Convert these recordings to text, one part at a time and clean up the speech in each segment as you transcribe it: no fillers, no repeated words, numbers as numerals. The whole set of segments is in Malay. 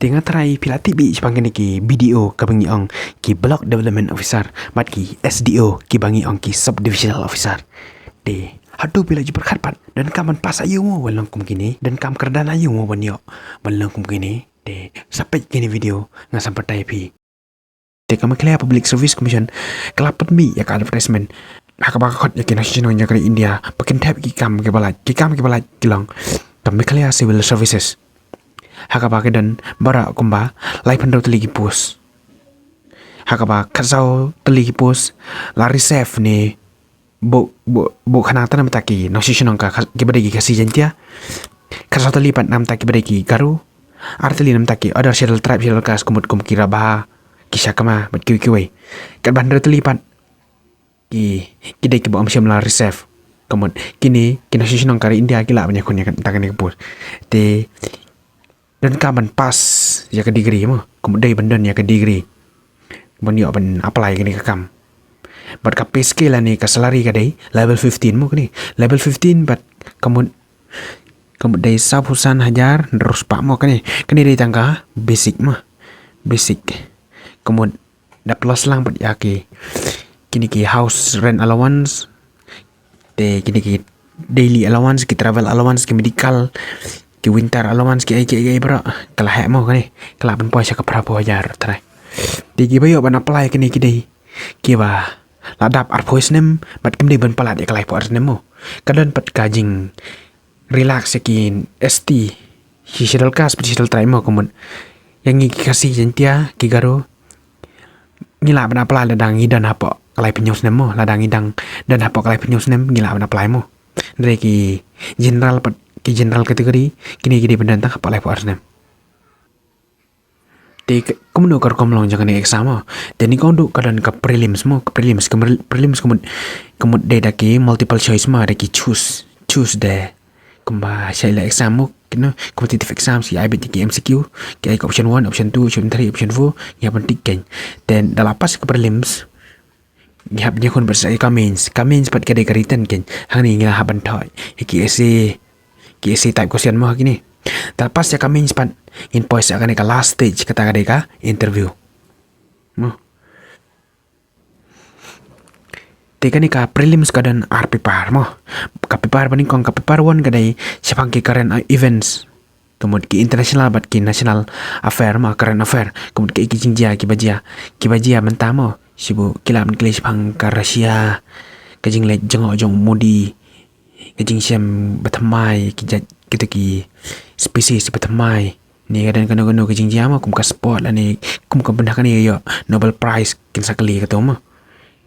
Tengah try pilati bi sepang kini ki BDO ka bangi ong ki Block Development Officer mat ki SDO ki bangi ong ki Subdivisional Officer. De hadu bila jupar kharpat dan kaman pas ayu mo walang kum kini dan kam kerdan ayu mo banyo walang kum kini de sampai kini video nga sampai pi. Te kama clear Public Service Commission kelapat mi ya ka advertisement hakabakot ya kina sino nya kari India pakin tap ki kam ki balaj kilang kami clear Civil Services hakaba dan bara kumba lai pandau teligi pus hakaba kasau teligi pus la receive ni bu khanata nam taki no sisonong ka kibadegi kasi jantia kasau telipat nam taki badegi garu arteli nam taki other schedule tribe schedule kas kumut kum kiraba kisah kama mat kiwi kan bandar telipat ki kidai ki bu am la receive kumut kini kina sisonong kari India kila banyak kunya takani pus te dan kaman pas ya ke degree mo kemudian bendan ya ke degree kemudian ben apply kini ke kam but ka pay scale ni ka salary ka dai level 15 mo kini level 15 but kemudian sabusan hajar terus pak mo kini dai tangka basic mo basic kemudian da plus lang pat ya ki kini ki house rent allowance te kini ki daily allowance ki travel allowance ki medical ki winter allowance ki ai bro kala he mo kani kala ban poisa ka prapo hajar trai di ki bayo ban apply kini ki dei ki ba ladap ar poisnem bat kim dei ban palat ya kalai po arnem mo kadon pat kajing relax yakin ST hisidal kas hisidal trai mo komon yang ngi kasih jentia ki garo ngila ban apply ladang idan hapo kalai penyus nem mo ladang idang dan hapo kalai penyus nem ngila ban apply mo dari ki general pat ki general kategori kini bendan tak apa lepo arsnem te komno kar komlong jangan exam mo te ni kondu kadan ka prelims kemud de daki multiple choice mo daki choose de kumba shaila exam mo kino competitive exam si IBT ki MCQ ki option 1 option 2 option 3 option 4 ya penting kan dan dalapas ke prelims ngihap nya kon bersai ka mains pat kadai karitan kan hang ni ngila haban toy ki essay type question mo gini. Tapos ya kami inspan in poise akan ka last stage kata ka interview. Mo. Teka ni ka prelims kadan RP-par mo. Kapipar paning kong kapipar one kadai siapang ki current events. Kemudian ki international bat ki national affair mo current affair. Kemudian ki kijingjia ki bajia mentamo sibu kilam kile siapang ka Rusia. Kajing le jong Modi kajing siam batamai kita ki spesies batamai ni kadang kano kajing jama kum ka sport la ni kum ka benda kan yo Nobel Prize kin sakali ka tomo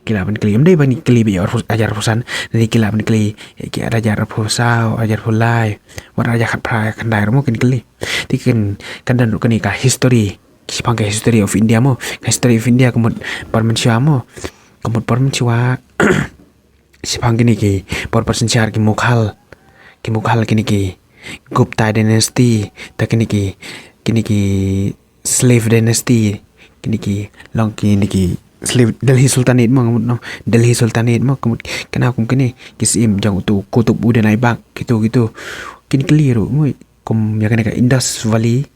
kila ban kli amdai bani kli bi ajar pusan ni kila ban kli ki ajar pusau ajar pulai war ajar khat pra kan dai mo kin kli tikin kandan kan ka history sipang ka history of India mo history of India kumut parmensia mo kumut parmensia sipang kini ki por persensiar ki mukhal kini ki Gupta dynasty ta kini ki slave dynasty kini ki slave Delhi Sultanate mo Delhi Sultanate mo kana kum kini kisim jang tu kutub udah naibak gitu kini keliru mo kum ya ka Indus Valley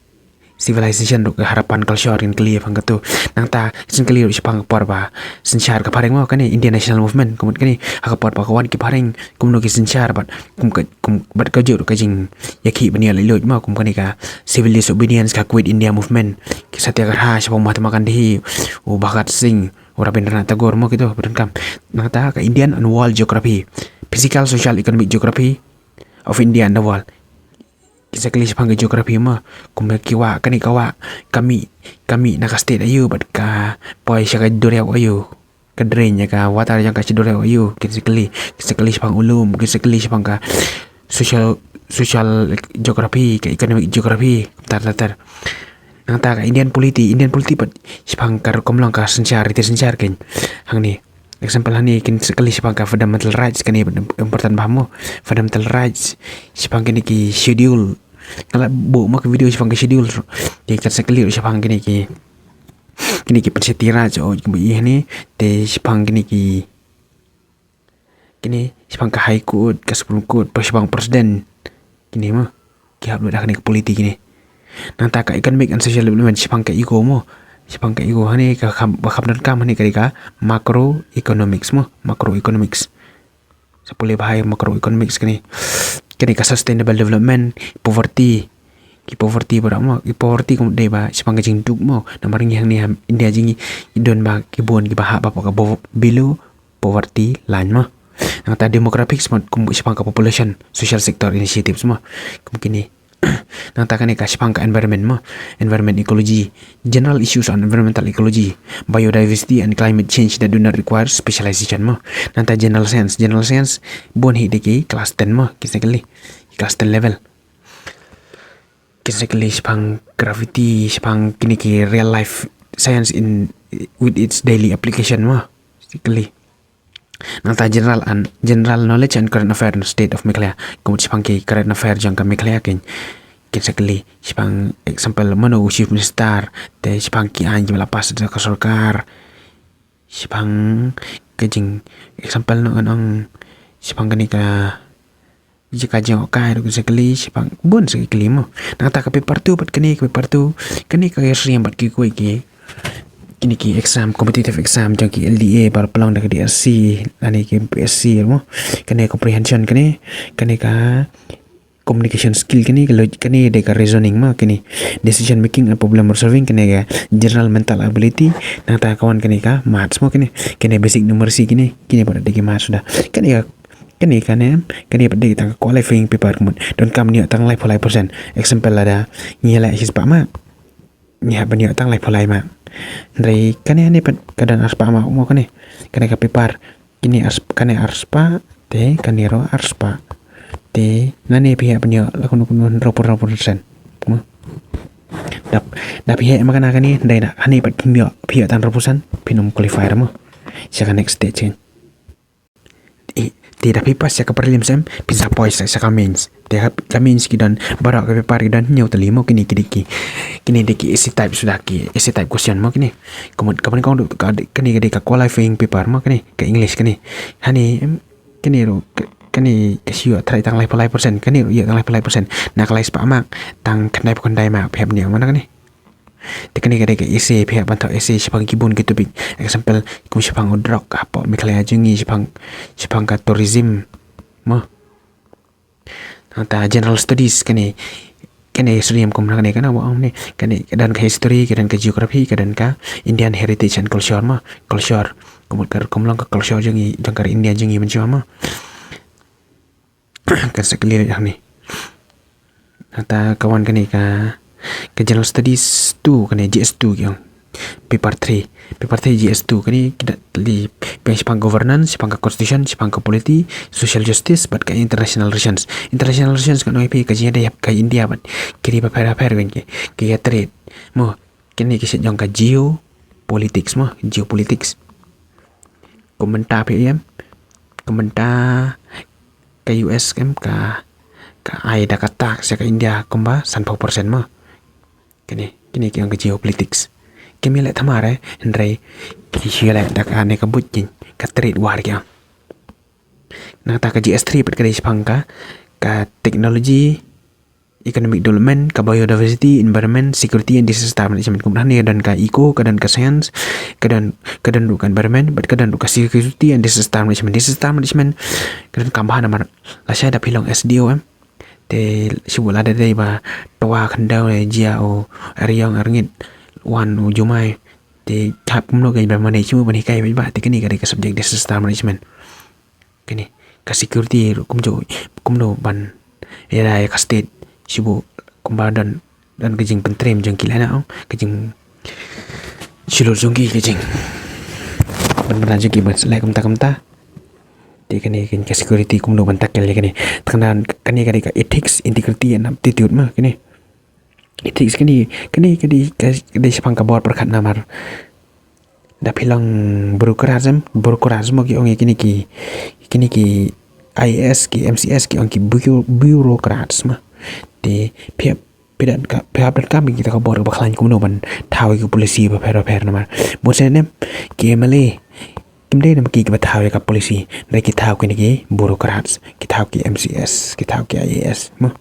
civilization ro harapan culture in clear phang tu nang ta sin clear sipang por ba sinchar ka pareng mo kani Indian National Movement kumut kani haka por pa kawan ki pareng kumno ki sinchar bat kum bat ka jur ka jing yaki bania leloj mo kum kani ka civil disobedience ka quit India movement ki satyagraha sipang Mahatma Gandhi o Bhagat Singh o Rabindranath Tagore mo gitu beran kam nang ta ka Indian and world geography physical social economic geography of India and the world kisah kelis pangga geografi mah kumbekiwa kani kawa kami naka state ayu bat ka poi sya dore ayu kadrenya ka watar yang ka dore ayu kisah kelis pang ulum kisah kelis pangga social geografi ka economic geografi tar nang ta ka Indian politi bat sipang kar komlang ka sensyar ken hang ni example hani kin sekali sipang ka fundamental rights kani important bahmo fundamental rights sipang kini ki schedule kalau bu mak video sipang ki schedule di kat sekali sipang kini ki pensetira jo ni te sipang kini sipang ka high court ka supreme court pa sipang presiden kini mah ki upload kini ke politik kini nang ta ka economic and social development sipang ka ego mo sipang ka ego hani ka kham dan kam hani ka macroeconomics mo macroeconomics sapule bahaya macroeconomics kini ka sustainable development poverty ki poverty berapa ki poverty kum dei ba sipang ka jing duk mo namaring yang ni India jingi idon ba ki bon ki bahak ba ka below poverty line mo nang ta demographics mo kum sipang ka population social sector initiative semua kemungkinan nang ta kani ka sipang ka environment mo environment ecology general issues on environmental ecology biodiversity and climate change that do not require specialization mo nang ta general science bon hi deki class 10 mo kisakali class 10 level kisakali sipang gravity sipang kini ki real life science in with its daily application mo kisakali nang ta general knowledge and current affair state of Meghalaya kemudian sipang ki current affair jangka Meghalaya sekali sipang example mana chief minister te sipang ki anjim lapas ke sarkar sipang kejing example no anong sipang kani ka jika jeng kai ru sekali sipang bon sekali mo nang ta ka paper tu kani ka riam bat ki kini ki exam competitive exam jang ki LDA bar pelang dak DRC ani ki PSC mo kani comprehension kani ka communication skill kani deka reasoning ma kani decision making and problem solving kani ka general mental ability nang ta kawan kani ka maths mo kani basic numeracy kani pada deki maths sudah kani pada deki tang qualifying paper kemun don kam ni tang lai pholai persen example ada nyela hispa ma nya bani tang lai pholai ma Dari kani pad kadan arspa ma mo kani ka paper kini arspa te kani ro arspa te nani pihak penyo lakon rapor mo dap pihak makana kani dai na hani pat pihak tan rapusan pinum qualifier mo siya next stage ti tapi pas siya ka prelims pisa pois sa mains te ka mains kidan barak ka paper kidan nyaw talimo kini deki essay type sudah ki essay type question mo kini kapan kau kani ka qualifying paper mo kani ka English kani hani kini ro kani kasio try tang lai persen kani ya tang lai persen nak lai spa mak tang kandai mak phep ni mana kani te kani ka essay phep ban essay sipang kibun gitu big example kum sipang odrok apa Meghalaya jungi sipang ka tourism mo ta general studies kani studium kum kani kana wa ni kani kadan ka history kadan ka geography kadan ka Indian heritage and culture ma culture kum lang ka culture jungi jangkar India jungi menjua ma kan sekali ni nata kawan kani ka general studies tu kani GS2 yang paper 3 GS2 kani kita li sipang governance sipang constitution sipang polity social justice but ka international relations kan IP ka jia ka India but kiri paper kan ki trade mo kini kisit jong ka geopolitics komentar PM komentar ka US ka ai da kata sa ka India kumba 100% mo kini yang ke geopolitics kemi le thamare ndrei kishile da ka ne ka bujin ka trade war kya na ta ka GS3 pat ka sipang ka technology economic development ka biodiversity environment security and disaster management kumna ni dan ka eco kadan ka science kadan du environment but kadan du ka security and disaster management kadan kambahan amar lasya da pilong SDO te sibula da dei ba towa khandau le jia o ariang arngit wan u jumai te tap kumno ga ba manage mu bani kai ba te kani ka subject disaster management kani ka security kumno ban era ka state sibu kumbadan dan kejing pentrem jeng kilana kejing silur jongki kejing benar jengki bas lai kamta di kani ka security kumno bantak kali kani tekanan kani ka ethics integrity and aptitude mah kani ethics kani sipang ka board perkat namar da pilang burokrasm ki ongi kini ki IAS ki MCS ki ongi bureaucrats mah di pihak dan kami kita kabar bakalan kumno ban tahu ke polisi per nama bosan ki MLA kimde nam ki tahu ke polisi dari kita tahu ki burokrats kita tahu ki MCS kita tahu ki IAS mo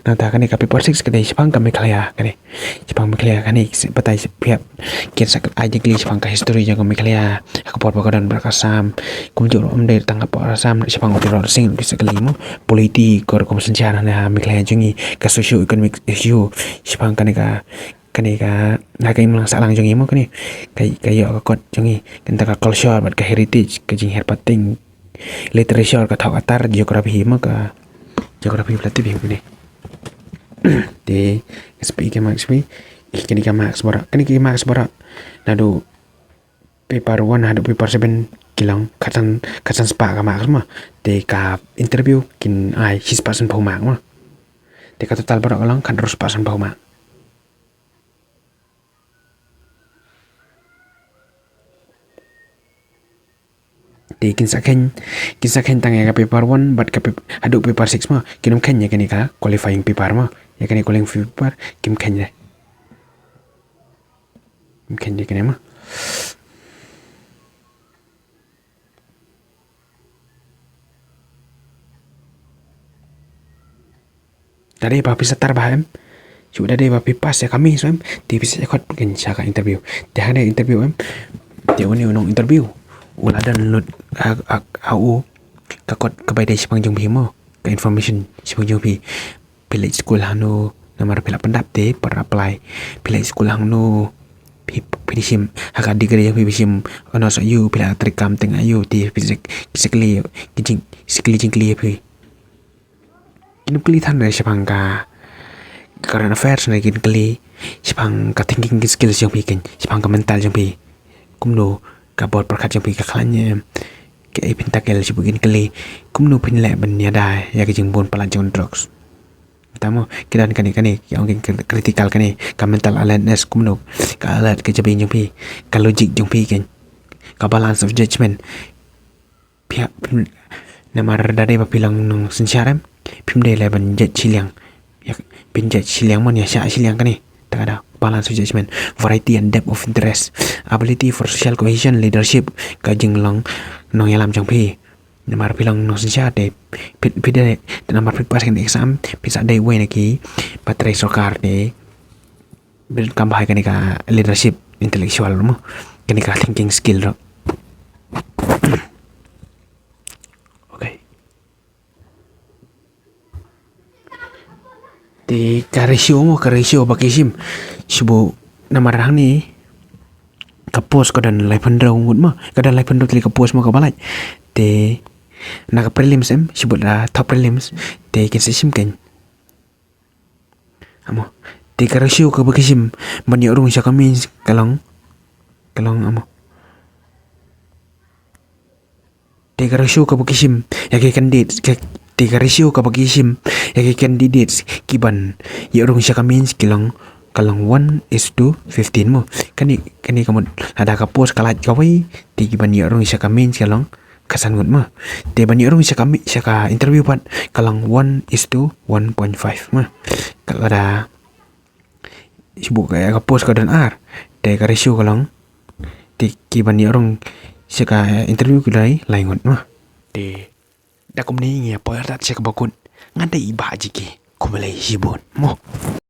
Nah ta kani ka paper 6 kadai sipang ka Meghalaya kani sipang Meghalaya kani patai pihak kian sak aja kli sipang ka history yang Meghalaya ka por bakadan berakasam kumjur dari tanggap asam sipang utiro sing bisa kelimo politik kor kom sejarah na Meghalaya jungi ka socio economic issue sipang kani ka na kai mulang salang jungi mo kani kayo ka kot jungi kanta ka culture bat ka heritage ka jing herpating literature ka thau atar geografi mo ka geografi berarti bi kini de spi ke max bi kini ka max bora nadu paper 1 hadu paper 7 kilang katan spa ka max ma de ka interview kin ai 6% bau mak ma de ka total bora kalang kan 100% bau mak di kinsa ken tang ya paper 1 but ka hadu paper 6 ma kinum ken ya kini ka qualifying paper ma ya kini qualifying paper kim ken ya kini ma dari papi setar bahem sudah deh papi pas ya kami soem di bisa ikut ken saka interview dah ada interview dia unong interview ula dan lut au kakot kebai dai sipang jong bimo ka information sipang jong bi pilih sekolah nu namar pila pendap de per apply pilih sekolah nu pinisim haka degree yang pisim ono so you pila trikam teng ayu di physically kijing sikli jingkli pi kinu kli than re sipang ka current affairs na kin kli sipang ka thinking skills yang piken sipang ka mental yang pi kumno kabot perkat yang pi ka khlanya ke pintakel sibukin kli kumno pinle ban ya dai ya ke jingbon palanjong drugs tamo kidan kani yang kritikal kani ka mental alertness kumno ka alert ke jabi yang pi ka logic yang pi ken ka balance of judgment pihak namar dade papilang nung sensyarem pimde leban jet siliang ya pinjet siliang mon ya sya siliang kani tak ada balance of judgment variety and depth of interest ability for social cohesion leadership ka jinglang nong yalam jang pi namar pilang nong sensya de pide namar pas kan exam bisa dai we neki patrai sokar de ber kambah kan ka leadership intellectual mo kan ka thinking skill ro okay di ka ratio bakisim subu namar hang ni kapos kadan lai pandra ungut ma kadan lai pandra tli kapos ma ka balai de naga prelims sebut top prelims de kin sim ken amo de ka ratio ka bakisim banyak rung sya kamin kalong amo de ka ratio ka bakisim ya ke candidate de ka ratio ka bakisim ya ke candidates kiban ya rung sya kamin kilong kalong 1:15 mo kani kamu ada kapos kalat kawai di kiban ya rung sya kamin kalong kasan ngut mah de banyak orang bisa ka interview pat kalang 1:1.5 mah kalau ada sibuk kayak kapos ka dan ar de ka ratio kalang di banyak orang bisa ka interview kulai lain ngut mah de da kom ni ngia poer tat sya ka bakun ngandai iba jiki kumalai sibon mo